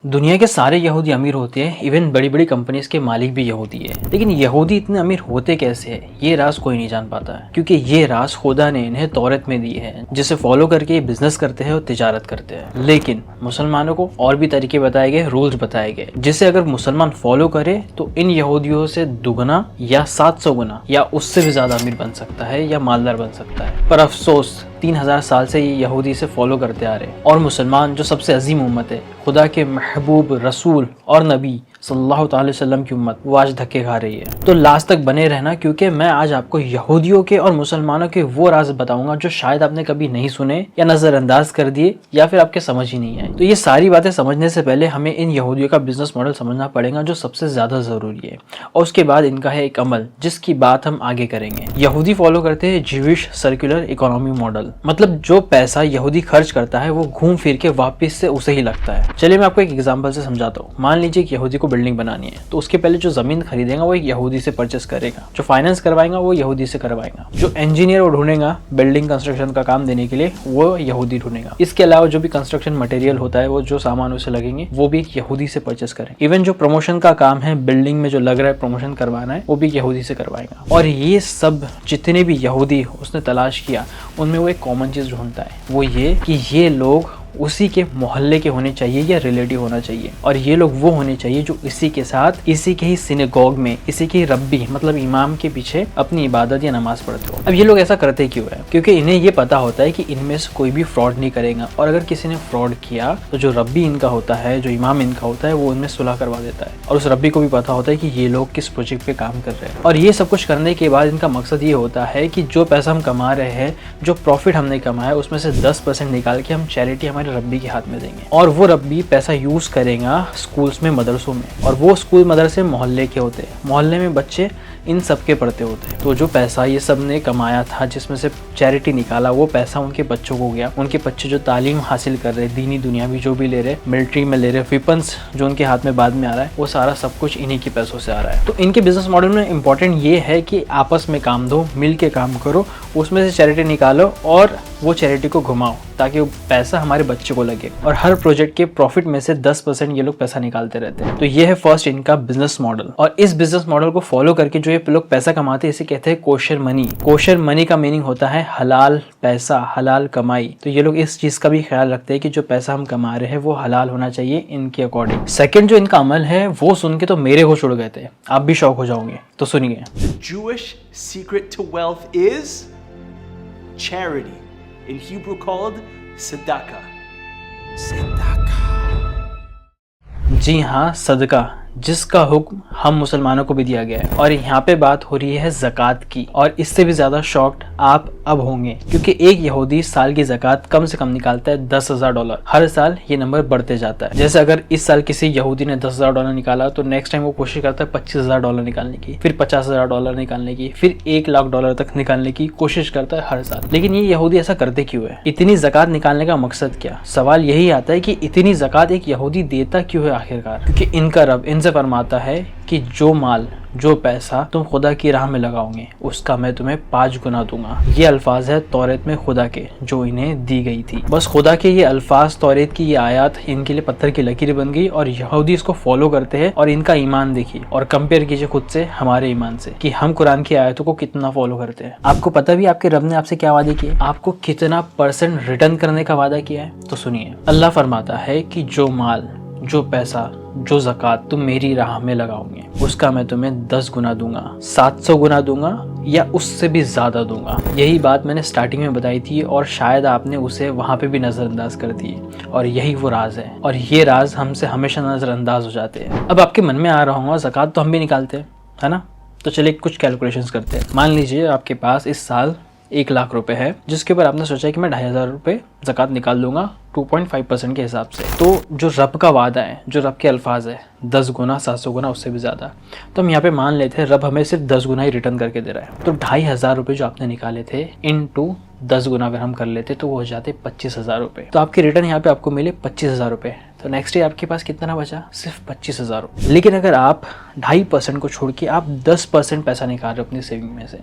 दुनिया के सारे यहूदी अमीर होते हैं। इवन बड़ी बड़ी कंपनीज के मालिक भी यहूदी है। लेकिन यहूदी इतने अमीर होते कैसे हैं, ये राज कोई नहीं जान पाता है, क्योंकि ये राज खुदा ने इन्हें तौरत में दिए हैं, जिसे फॉलो करके ये बिजनेस करते हैं और तिजारत करते हैं। लेकिन मुसलमानों को और भी तरीके बताए गए, रूल्स बताए गए, जिसे अगर मुसलमान फॉलो करे तो इन यहूदियों से दुगना या 700 गुना या उससे भी ज्यादा अमीर बन सकता है या मालदार बन सकता है। पर अफसोस 3000 साल से ये यहूदी से फॉलो करते आ रहे हैं, और मुसलमान जो सबसे अजीम उम्मत है, खुदा के महबूब रसूल और नबी सल्लल्लाहु अलैहि वसल्लम की उम्मत, वो आज धक्के खा रही है। तो लास्ट तक बने रहना, क्योंकि मैं आज आपको यहूदियों के और मुसलमानों के वो राज बताऊंगा जो शायद आपने कभी नहीं सुने या नजरअंदाज कर दिए या फिर आपके समझ ही नहीं आए। तो ये सारी बातें समझने से पहले हमें इन यहूदियों का बिजनेस मॉडल समझना पड़ेगा, जो सबसे ज्यादा जरूरी है, और उसके बाद इनका है एक अमल जिसकी बात हम आगे करेंगे। यहूदी फॉलो करते हैं ज्यूइश सर्कुलर इकोनॉमी मॉडल, मतलब जो पैसा यहूदी खर्च करता है वो घूम फिर के वापस से उसे ही लगता है। चलिए मैं आपको एक एग्जांपल से समझाता हूँ। मान लीजिए एक यहूदी को बिल्डिंग बनानी है, तो उसके पहले जो जमीन खरीदेगा वो एक यहूदी से परचेस करेगा, जो फाइनेंस करवाएगा वो यहूदी से करवाएगा, जो इंजीनियर वो ढूंढेगा बिल्डिंग कंस्ट्रक्शन का काम देने के लिए वो यहूदी ढूंढेगा। इसके अलावा जो भी कंस्ट्रक्शन मटेरियल होता है, वो जो सामान उसे लगेंगे वो भी एक यहूदी से परचेस करेंगे। इवन जो प्रमोशन का काम है, बिल्डिंग में जो लग रहा है प्रमोशन करवाना है, वो भी यहूदी से करवाएगा। और ये सब जितने भी यहूदी उसने तलाश किया, उनमें वो एक कॉमन चीज ढूंढता है, वो ये कि ये लोग उसी के मोहल्ले के होने चाहिए या रिलेटिव होना चाहिए, और ये लोग वो होने चाहिए जो इसी के साथ, इसी के ही सिनेगॉग में, इसी के ही रब्बी मतलब इमाम के पीछे अपनी इबादत या नमाज पढ़ते हो। अब ये लोग ऐसा करते क्यों है? क्योंकि इन्हें ये पता होता है कि इनमें से कोई भी फ्रॉड नहीं करेगा, और अगर किसी ने फ्रॉड किया तो जो रब्बी इनका होता है, जो इमाम इनका होता है, वो उनमें सुलह करवा देता है, और उस रब्बी को भी पता होता है कि ये लोग किस प्रोजेक्ट पे काम कर रहे हैं। और ये सब कुछ करने के बाद इनका मकसद ये होता है कि जो पैसा हम कमा रहे हैं, जो प्रॉफिट हमने कमाया, उसमें से 10% निकाल के हम चैरिटी हमारे रब्बी के हाथ में देंगे, और वो रब्बी पैसा यूज करेगा स्कूल्स में, मदरसों में। और वो स्कूल मदरसे मोहल्ले के होते हैं, मोहल्ले में बच्चे इन सब के पढ़ते होते हैं। तो जो पैसा ये सब ने कमाया था, जिसमें से चैरिटी निकाला, वो पैसा उनके बच्चों को गया। उनके बच्चे जो तालीम हासिल कर रहे, दीनी दुनियावी जो भी ले रहे, मिलिट्री में ले रहे, वेपन्स जो उनके हाथ में बाद में आ रहा है, वो सारा सब कुछ इन्हीं के पैसों से आ रहा है। तो इनके बिजनेस मॉडल में इंपॉर्टेंट ये है कि आपस में काम दो, मिल के काम करो, उसमें से चैरिटी निकालो और वो चैरिटी को घुमाओ, ताकि वो पैसा हमारे बच्चे को लगे। और हर प्रोजेक्ट के प्रॉफिट में से 10% ये लोग पैसा निकालते रहते हैं। तो ये है फर्स्ट इनका बिजनेस मॉडल, और इस बिजनेस मॉडल को फॉलो करके जो ये लोग पैसा कमाते हैं, इसे कहते हैं कोशर मनी। कोशर मनी का मीनिंग होता है हलाल पैसा, हलाल कमाई। तो ये लोग इस चीज का भी ख्याल रखते हैं कि जो पैसा हम कमा रहे हैं वो हलाल होना चाहिए इनके अकॉर्डिंग। सेकंड जो इनका अमल है, वो सुन के तो मेरे होश उड़ गए थे, आप भी शौक हो जाओगे, तो सुनिए। Jewish secret to wealth is charity, in Hebrew called tzedakah. जी हाँ, सदका, जिसका हुक्म हम मुसलमानों को भी दिया गया है। और यहाँ पे बात हो रही है ज़कात की, और इससे भी ज्यादा शॉक्ड आप अब होंगे, क्योंकि एक यहूदी साल की ज़कात कम से कम निकालता है $10,000। हर साल ये नंबर बढ़ते जाता है। जैसे अगर इस साल किसी यहूदी ने $10,000 निकाला, तो नेक्स्ट टाइम वो कोशिश करता है $25,000 निकालने की, फिर $50,000 निकालने की, फिर $1,00,000 तक निकालने की कोशिश करता है हर साल। लेकिन ये यहूदी ऐसा करते क्यों है? इतनी ज़कात निकालने का मकसद क्या? सवाल यही आता है कि इतनी ज़कात एक यहूदी देता क्यों है आखिरकार? क्योंकि इनका रब इनसे फरमाता है कि जो माल, जो पैसा तुम खुदा की राह में लगाओगे, उसका मैं तुम्हें 5 गुना दूंगा। ये अल्फाज है तौरेत में खुदा के, जो इन्हें दी गई थी। बस खुदा के ये अल्फाज, तौरेत की ये आयत इनके लिए पत्थर की लकीर बन गई, और यहूदी इसको फॉलो करते हैं। और इनका ईमान देखिए और कंपेयर कीजिए खुद से, हमारे ईमान से, कि हम कुरान की आयतों को कितना फॉलो करते हैं। आपको पता भी आपके रब ने आपसे क्या वादे किए, आपको कितना % रिटर्न करने का वादा किया है? तो सुनिए, अल्लाह फरमाता है कि जो माल, जो पैसा, जो ज़कात तुम मेरी राह में लगाओगे, उसका मैं तुम्हें 10 गुना दूंगा, 700 गुना दूंगा, या उससे भी ज्यादा दूंगा। यही बात मैंने स्टार्टिंग में बताई थी, और शायद आपने उसे वहां पे भी नजरअंदाज कर दी, और यही वो राज है। और ये राज हमसे हमेशा नजरअंदाज हो जाते हैं। अब आपके मन में आ रहा होगा, ज़कात तो हम भी निकालते हैं, है ना? तो चलिए कुछ कैलकुलेशंस करते हैं। मान लीजिए आपके पास इस साल 1 लाख रुपए है, जिसके ऊपर आपने सोचा कि मैं 2,500 रुपए ज़कात निकाल दूंगा 2.5% के हिसाब से। तो जो रब का वादा है, जो रब के अल्फाज है, 10 गुना, 700 गुना, उससे भी ज़्यादा, तो हम यहाँ पे मान लेते हैं रब हमें सिर्फ 10 गुना ही रिटर्न करके दे रहा है। तो 2,500 रुपये जो आपने निकाले थे, इनटू 10 गुना अगर हम कर लेते तो वो हो जाते 25,000 रुपये। तो आपकी रिटर्न यहाँ पे आपको मिले 25,000 रुपये। तो नेक्स्ट डे आपके पास कितना बचा? सिर्फ 25,000 रुपये। लेकिन अगर आप 2.5% को छोड़ के आप 10% पैसा निकाल रहे हो अपनी सेविंग में से,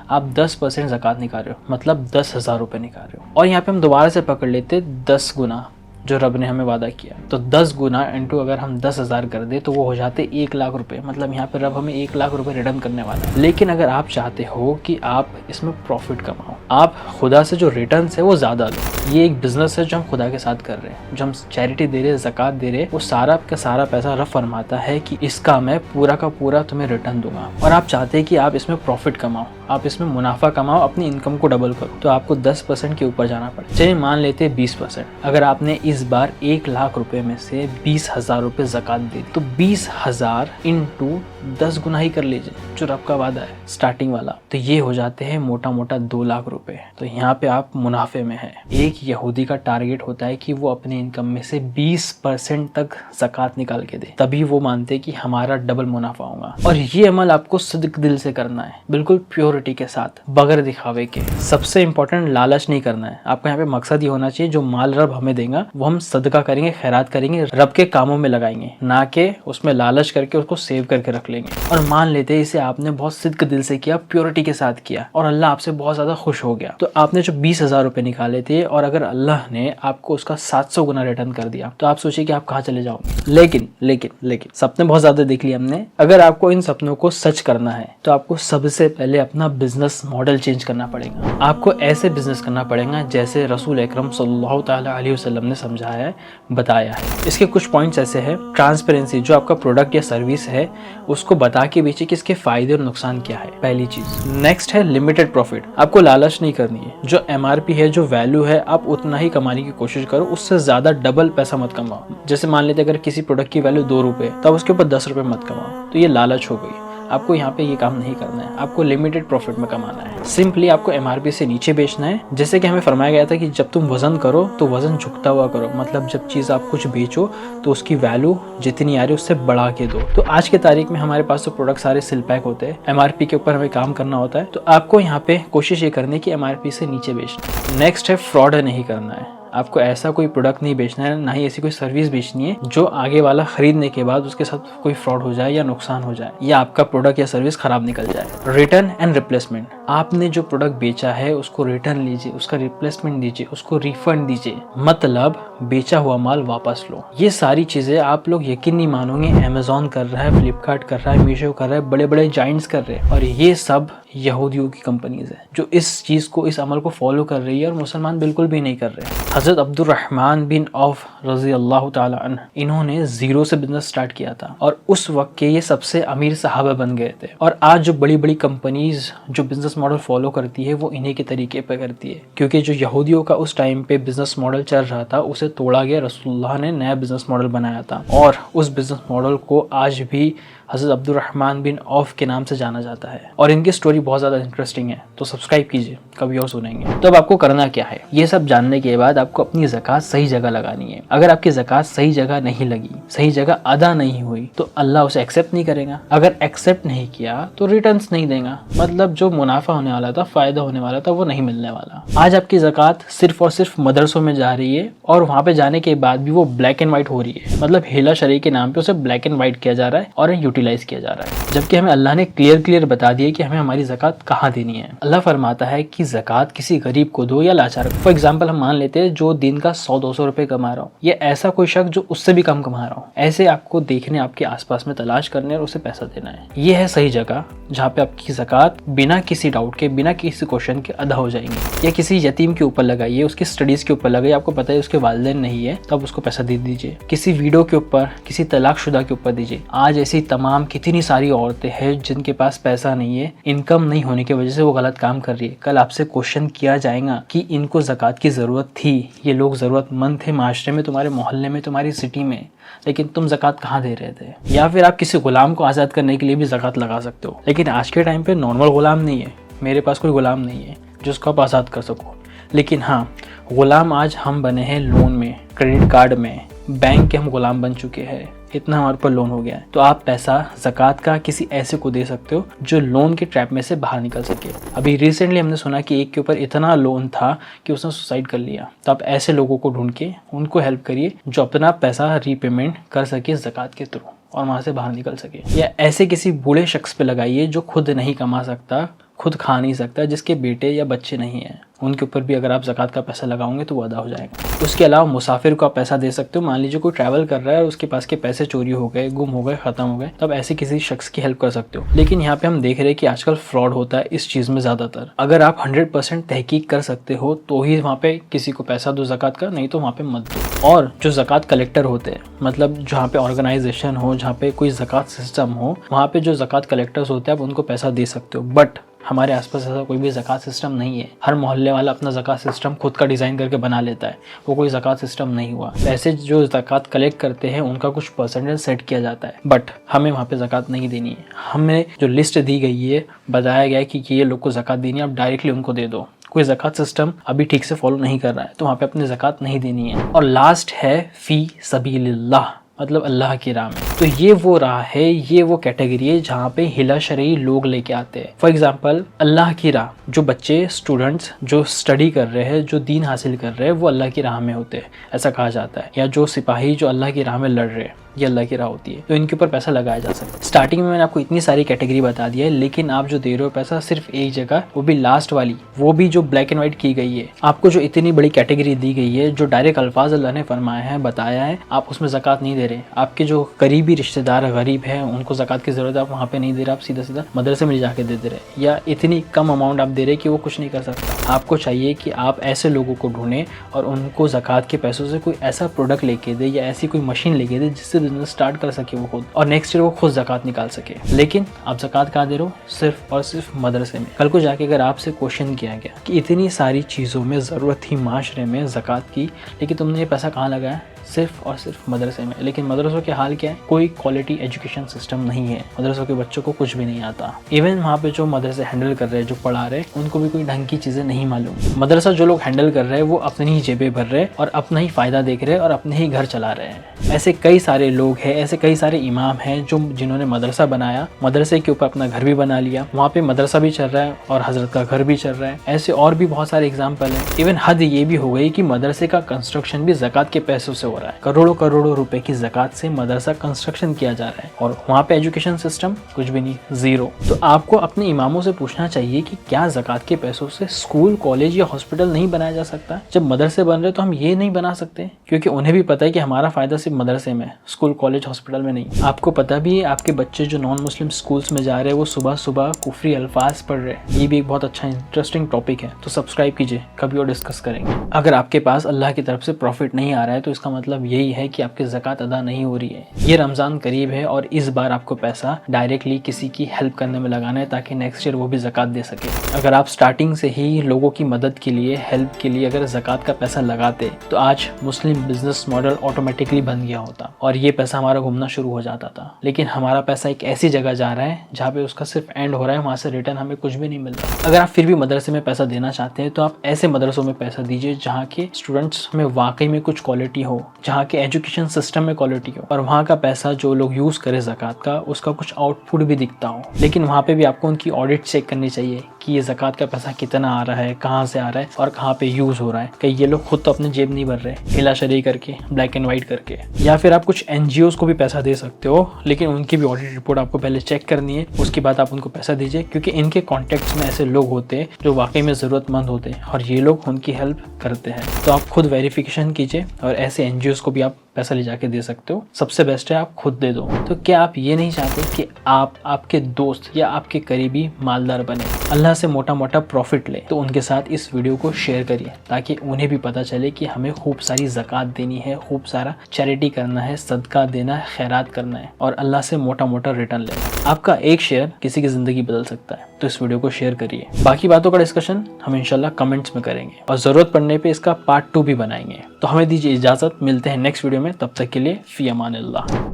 आप 10% ज़कात निकाल रहे हो, मतलब 10,000 रुपये निकाल रहे हो। और यहाँ पे हम दोबारा से पकड़ लेते 10 गुना, जो रब ने हमें वादा किया। तो 10 गुना इंटू अगर हम 10,000 कर दे तो वो हो जाते 1 लाख रुपए। मतलब यहाँ पे रब हमें 1 लाख रुपए रिटर्न करने वाला है। लेकिन अगर आप चाहते हो कि आप इसमें प्रॉफिट कमाओ, आप खुदा से जो रिटर्न है वो ज्यादा लो, ये एक बिजनेस है जो हम खुदा के साथ कर रहे हैं, जो हम चैरिटी दे रहे हैं, ज़कात दे रहे हैं, वो सारा का सारा पैसा रब फरमाता है कि इसका मैं पूरा का पूरा तुम्हें रिटर्न दूंगा। और आप चाहते हैं कि आप इसमें प्रॉफिट कमाओ, आप इसमें मुनाफा कमाओ, अपनी इनकम को डबल करो, तो आपको 10% के ऊपर जाना पड़े। चलिए मान लेते हैं 20%। अगर आपने इस बार 1 लाख रुपए में से 20,000 रुपए ज़कात दे तो 20,000 इंटू 10 गुना ही कर लीजिए, जो रब का वादा है स्टार्टिंग वाला, तो ये हो जाते हैं मोटा मोटा 2 लाख रुपए। तो यहाँ पे आप मुनाफे में हैं। एक यहूदी का टारगेट होता है कि वो अपने इनकम में से 20% तक ज़कात निकाल के दे, तभी वो मानते हैं कि हमारा डबल मुनाफा होगा। और ये अमल आपको सिद्क दिल से करना है, बिल्कुल प्योरिटी के साथ, बगैर दिखावे के। सबसे इंपॉर्टेंट लालच नहीं करना है। आपका यहाँ पे मकसद ये होना चाहिए जो माल रब हमें देगा वो हम सदका करेंगे, खैरात करेंगे, रब के कामों में लगाएंगे, ना कि उसमें लालच करके उसको सेव करके रख लेंगे। और मान लेते हैं इसे आपने बहुत सिद्क दिल से किया, प्योरिटी के साथ किया और अल्लाह आपसे बहुत ज्यादा खुश हो गया, तो आपने जो 20,000 रुपए निकाले थे और अगर अल्लाह ने आपको उसका 700 गुना रिटर्न कर दिया तो आप सोचिए कि आप कहाँ चले जाओगे। लेकिन लेकिन लेकिन सपने बहुत ज्यादा देख लिए हमने। अगर आपको इन सपनों को सच करना है तो आपको सबसे पहले अपना बिजनेस मॉडल चेंज करना पड़ेगा। आपको ऐसे बिजनेस करना पड़ेगा जैसे रसूल अकरम सल्लल्लाहु तआला अलैहि वसल्लम ने समझाया है, बताया है। इसके कुछ पॉइंट्स ऐसे हैं। ट्रांसपेरेंसी, जो आपका प्रोडक्ट या सर्विस है उसको बता के बेचिए कि इसके फायदे और नुकसान क्या है, पहली चीज। नेक्स्ट है लिमिटेड प्रॉफिट। आपको लालच नहीं करनी है। जो MRP है, जो वैल्यू है, आप उतना ही कमाने की कोशिश करो, उससे ज्यादा डबल पैसा मत कमाओ। जैसे मान लेते अगर किसी प्रोडक्ट की वैल्यू 2 रुपए, तब उसके ऊपर 10 रुपए मत कमाओ, तो ये लालच हो गई। आपको यहाँ पे ये काम नहीं करना है, आपको लिमिटेड प्रॉफिट में कमाना है। सिंपली आपको MRP से नीचे बेचना है। जैसे कि हमें फरमाया गया था कि जब तुम वजन करो तो वजन झुकता हुआ करो, मतलब जब चीज़ आप कुछ बेचो तो उसकी वैल्यू जितनी आ रही है उससे बढ़ा के दो। तो आज के तारीख में हमारे पास तो प्रोडक्ट सारे सिल पैक होते हैं, MRP के ऊपर हमें काम करना होता है, तो आपको यहाँ पे कोशिश ये करनी है कि MRP से नीचे बेचना। नेक्स्ट है फ्रॉड नहीं करना है। आपको ऐसा कोई प्रोडक्ट नहीं बेचना है, ना ही ऐसी कोई सर्विस बेचनी है जो आगे वाला खरीदने के बाद उसके साथ कोई फ्रॉड हो जाए या नुकसान हो जाए या आपका प्रोडक्ट या सर्विस खराब निकल जाए। रिटर्न एंड रिप्लेसमेंट, आपने जो प्रोडक्ट बेचा है उसको रिटर्न लीजिए, उसका रिप्लेसमेंट दीजिए, उसको रिफंड दीजिए, मतलब बेचा हुआ माल वापस लो। ये सारी चीजें आप लोग यकीन नहीं मानोगे, अमेजोन कर रहा है, फ्लिपकार्ट कर रहा है, मीशो कर रहा है, बड़े बड़े जाइंट्स कर रहे हैं, और ये सब यहूदियों की कंपनीज है जो इस चीज को, इस अमल को फॉलो कर रही है, और मुसलमान बिल्कुल भी नहीं कर रहे। हजरत अब्दुर्रहमान बिन औफ रजी अल्लाह ताला अन्हु, इन्होंने जीरो से बिजनेस स्टार्ट किया था और उस वक्त के ये सबसे अमीर सहाबा बन गए थे। और आज जो बड़ी बड़ी कंपनीज जो बिजनेस मॉडल फॉलो करती है वो इन्हीं के तरीके पे करती है, क्योंकि जो यहूदियों का उस टाइम पे बिजनेस मॉडल चल रहा था उसे तोड़ा गया, रसूलुल्लाह ने नया बिजनेस मॉडल बनाया था, और उस बिजनेस मॉडल को आज भी हज़रत अब्दुर्रहमान बिन औफ के नाम से जाना जाता है। और इनकी स्टोरी बहुत ज़्यादा इंटरेस्टिंग है, तो सब्सक्राइब कीजिए, कभी और सुनेंगे। तो अब आपको करना क्या है, ये सब जानने के बाद आपको अपनी ज़कात सही जगह लगानी है। अगर आपकी ज़कात सही जगह नहीं लगी, सही जगह अदा नहीं हुई, तो अल्लाह उसे एक्सेप्ट नहीं करेगा। अगर एक्सेप्ट नहीं किया तो रिटर्न्स नहीं देगा, मतलब जो मुनाफा होने वाला था, फायदा होने वाला था, वो नहीं मिलने वाला। आज आपकी ज़कात सिर्फ और सिर्फ मदरसों में जा रही है, और वहाँ पे जाने के बाद भी वो ब्लैक एंड व्हाइट हो रही है, मतलब हेला शरी के नाम पे उसे ब्लैक एंड व्हाइट किया जा रहा है और यूटिलाइज किया जा रहा है, जबकि हमें अल्लाह ने क्लियर बता दिया कि हमें हमारी ज़कात कहाँ देनी है। अल्लाह फरमाता है कि ज़कात किसी गरीब को दो या लाचार को। फॉर एग्जाम्पल हम मान लेते हैं जो दिन का 100-200 रुपए कमा रहा हो, या ऐसा कोई शख्स जो उससे भी कम कमा रहा हो, ऐसे आपको देखने, आपके आसपास में तलाश करने और उसे पैसा देना है। ये है सही जगह जहाँ पे आपकी ज़कात बिना किसी डाउट के, बिना किसी क्वेश्चन के अदा हो जाएंगी। या किसी यतीम के ऊपर लगाइए, उसकी स्टडीज के ऊपर लगाइए, आपको पता है उसके वालिदैन नहीं है तो आप उसको पैसा दे दीजिए। किसी वीडियो के ऊपर, किसी तलाकशुदा के ऊपर दीजिए। आज ऐसी तमाम कितनी सारी औरतें हैं जिनके पास पैसा नहीं है, इनकम नहीं होने की वजह से वो गलत काम कर रही है। कल आपसे क्वेश्चन किया जाएगा कि इनको ज़कात की ज़रूरत थी, ये लोग ज़रूरतमंद थे माशरे में, तुम्हारे मोहल्ले में, तुम्हारी सिटी में, लेकिन तुम ज़कात कहाँ दे रहे थे। या फिर आप किसी गुलाम को आज़ाद करने के लिए भी ज़कात लगा सकते हो, लेकिन आज के टाइम पे नॉर्मल गुलाम नहीं है। मेरे पास कोई गुलाम नहीं है जिसको आप आज़ाद कर सको, लेकिन हाँ, गुलाम आज हम बने हैं लोन में, क्रेडिट कार्ड में, बैंक के हम गुलाम बन चुके हैं, इतना हमारे पर लोन हो गया है। तो आप पैसा ज़कात का किसी ऐसे को दे सकते हो जो लोन के ट्रैप में से बाहर निकल सके। अभी रिसेंटली हमने सुना कि एक के ऊपर इतना लोन था कि उसने सुसाइड कर लिया, तो आप ऐसे लोगों को ढूंढ के उनको हेल्प करिए जो अपना पैसा रीपेमेंट कर सके ज़कात के थ्रू और वहाँ से बाहर निकल सके। या ऐसे किसी बूढ़े शख्स पे लगाइए जो खुद नहीं कमा सकता, खुद खा नहीं सकता, जिसके बेटे या बच्चे नहीं हैं, उनके ऊपर भी अगर आप ज़कात का पैसा लगाओगे तो वो अदा हो जाएगा। उसके अलावा मुसाफिर को आप पैसा दे सकते हो। मान लीजिए कोई ट्रैवल कर रहा है और उसके पास के पैसे चोरी हो गए, गुम हो गए, ख़त्म हो गए, तब ऐसे किसी शख्स की हेल्प कर सकते हो। लेकिन यहाँ पे हम देख रहे हैं कि आजकल फ्रॉड होता है इस चीज़ में ज़्यादातर। अगर आप 100% तहकीक कर सकते हो तो ही वहाँ पे किसी को पैसा दो ज़कात का, नहीं तो वहाँ पे मत दो। और जो ज़कात कलेक्टर होते हैं, मतलब जहाँ पे ऑर्गेनाइजेशन हो, जहाँ पे कोई ज़कात सिस्टम हो, वहाँ पे जो ज़कात कलेक्टर्स होते हैं आप उनको पैसा दे सकते हो। बट हमारे आसपास ऐसा कोई भी ज़कात सिस्टम नहीं है। हर मोहल्ले वाला अपना ज़कात सिस्टम खुद का डिज़ाइन करके बना लेता है, वो कोई ज़कात सिस्टम नहीं हुआ। पैसे जो ज़कात कलेक्ट करते हैं उनका कुछ परसेंटेज सेट किया जाता है, बट हमें वहाँ पे ज़कात नहीं देनी है। हमें जो लिस्ट दी गई है, बताया गया है कि ये लोग को ज़कात देनी है, आप डायरेक्टली उनको दे दो। कोई ज़कात सिस्टम अभी ठीक से फॉलो नहीं कर रहा है तो वहाँ पे अपने ज़कात नहीं देनी है। और लास्ट है फ़ी सबीलिल्लाह, मतलब अल्लाह की राह में। तो ये वो राह है, ये वो कैटेगरी है जहाँ पे हिला शरई लोग लेके आते हैं। फॉर एग्जांपल अल्लाह की राह, जो बच्चे स्टूडेंट्स जो स्टडी कर रहे हैं, जो दीन हासिल कर रहे हैं, वो अल्लाह की राह में होते हैं, ऐसा कहा जाता है। या जो सिपाही जो अल्लाह की राह में लड़ रहे हैं, ये अल्लाह की राह होती है, तो इनके ऊपर पैसा लगाया जा सकता है। स्टार्टिंग में मैंने आपको इतनी सारी कैटेगरी बता दिया है, लेकिन आप जो दे रहे हो पैसा सिर्फ एक जगह, वो भी लास्ट वाली, वो भी जो ब्लैक एंड व्हाइट की गई है। आपको जो इतनी बड़ी कैटेगरी दी गई है, जो डायरेक्ट अल्फाज अल्लाह ने फरमाया है, बताया है, आप उसमें ज़कात नहीं दे रहे। आपके जो करीबी रिश्तेदार गरीब हैं, उनको ज़कात की ज़रूरत है, आप वहाँ पे नहीं दे रहे, आप सीधा सीधा मदरसे में जाके दे दे रहे, या इतनी कम अमाउंट आप दे रहे कि वो कुछ नहीं कर सकता। आपको चाहिए कि आप ऐसे लोगों को ढूंढें और उनको ज़कात के पैसों से कोई ऐसा प्रोडक्ट लेके दे या ऐसी कोई मशीन लेके दे जिससे बिजनेस स्टार्ट कर सके वो खुद, और नेक्स्ट ईयर वो खुद ज़कात निकाल सके। लेकिन आप ज़कात कहाँ दे रहे हो? सिर्फ और सिर्फ मदरसे में। कल को जाके अगर आपसे क्वेश्चन किया गया कि इतनी सारी चीज़ों में ज़रूरत थी माशरे में ज़कात की, लेकिन तुमने ये पैसा कहाँ लगाया? सिर्फ और सिर्फ मदरसे में। लेकिन मदरसों के हाल क्या है? कोई क्वालिटी एजुकेशन सिस्टम नहीं है, मदरसों के बच्चों को कुछ भी नहीं आता। इवन वहाँ पे जो मदरसे हैंडल कर रहे हैं, जो पढ़ा रहे हैं, उनको भी कोई ढंग की चीज़ें नहीं मालूम। मदरसा जो लोग हैंडल कर रहे हैं वो अपनी ही जेबें भर रहे हैं और अपना ही फ़ायदा देख रहे हैं और अपने ही घर चला रहे हैं। ऐसे कई सारे लोग हैं, ऐसे कई सारे इमाम हैं जो जिन्होंने मदरसा बनाया, मदरसे के ऊपर अपना घर भी बना लिया, वहाँ पे मदरसा भी चल रहा है और हजरत का घर भी चल रहा है। ऐसे और भी बहुत सारे एग्जाम्पल हैं। इवन हद ये भी हो गई कि मदरसे का कंस्ट्रक्शन भी ज़कात के पैसों से हो रहा है। करोड़ों करोड़ों रुपए की ज़कात से मदरसा कंस्ट्रक्शन किया जा रहा है और वहाँ पे एजुकेशन सिस्टम कुछ भी नहीं, ज़ीरो। तो आपको अपने इमामों से पूछना चाहिए कि क्या ज़कात के पैसों से स्कूल, कॉलेज या हॉस्पिटल नहीं बनाया जा सकता? जब मदरसे बन रहे तो हम ये नहीं बना सकते? क्योंकि उन्हें भी पता है कि हमारा फ़ायदा सिर्फ मदरसे में, स्कूल, कॉलेज, हॉस्पिटल में नहीं। आपको पता भी है आपके बच्चे जो नॉन मुस्लिम स्कूल्स में जा रहे हैं वो सुबह सुबह कुफरी अल्फाज पढ़ रहे हैं। ये भी एक बहुत अच्छा इंटरेस्टिंग टॉपिक है, तो सब्सक्राइब कीजिए, कभी और डिस्कस करेंगे। अगर आपके पास अल्लाह की तरफ से प्रॉफिट नहीं आ रहा है तो इसका मतलब यही है कि आपकी ज़कात अदा नहीं हो रही है। ये रमज़ान करीब है और इस बार आपको पैसा डायरेक्टली किसी की हेल्प करने में लगाना है ताकि नेक्स्ट ईयर वो भी ज़कात दे सके। अगर आप स्टार्टिंग से ही लोगों की मदद के लिए, हेल्प के लिए अगर ज़कात का पैसा लगाते तो आज मुस्लिम बिजनेस मॉडल ऑटोमेटिकली बन गया होता और ये पैसा हमारा घूमना शुरू हो जाता था। लेकिन हमारा पैसा एक ऐसी जगह जा रहा है जहाँ पे उसका सिर्फ एंड हो रहा है, वहाँ से रिटर्न हमें कुछ भी नहीं मिल रहा। अगर आप फिर भी मदरसे में पैसा देना चाहते हैं तो आप ऐसे मदरसों में पैसा दीजिए जहाँ के स्टूडेंट्स में वाकई में कुछ क्वालिटी हो, जहाँ के एजुकेशन सिस्टम में क्वालिटी हो और वहाँ का पैसा जो लोग यूज़ करें ज़कात का, उसका कुछ आउटपुट भी दिखता हो। लेकिन वहाँ पे भी आपको उनकी ऑडिट चेक करनी चाहिए कि ये ज़कात का पैसा कितना आ रहा है, कहाँ से आ रहा है और कहाँ पे यूज़ हो रहा है। कहीं ये लोग खुद तो अपनी जेब नहीं भर रहे हिला शरी करके, ब्लैक एंड वाइट करके। या फिर आप कुछ NGOs को भी पैसा दे सकते हो, लेकिन उनकी भी ऑडिट रिपोर्ट आपको पहले चेक करनी है, उसके बाद आप उनको पैसा दीजिए, क्योंकि इनके कॉन्टेक्ट्स में ऐसे लोग होते हैं जो वाकई में ज़रूरतमंद होते हैं और ये लोग उनकी हेल्प करते हैं। तो आप खुद वेरिफिकेशन कीजिए और ऐसे NGOs को भी आप पैसा ले जाके दे सकते हो। सबसे बेस्ट है आप खुद दे दो। तो क्या आप ये नहीं चाहते कि आप, आपके दोस्त या आपके करीबी मालदार बने, अल्लाह से मोटा मोटा प्रॉफिट ले? तो उनके साथ इस वीडियो को शेयर करिए ताकि उन्हें भी पता चले कि हमें खूब सारी ज़कात देनी है, खूब सारा चैरिटी करना है, सदका देना है, खैरात करना है और अल्लाह से मोटा मोटा रिटर्न लेना है। आपका एक शेयर किसी की ज़िंदगी बदल सकता है, तो इस वीडियो को शेयर करिए। बाकी बातों का डिस्कशन हम इंशाल्लाह कमेंट्स में करेंगे और ज़रूरत पड़ने पर इसका पार्ट 2 भी बनाएंगे। तो हमें दीजिए इजाज़त, मिलते हैं नेक्स्ट वीडियो में, तब तक के लिए फ़ी अमानिल्लाह।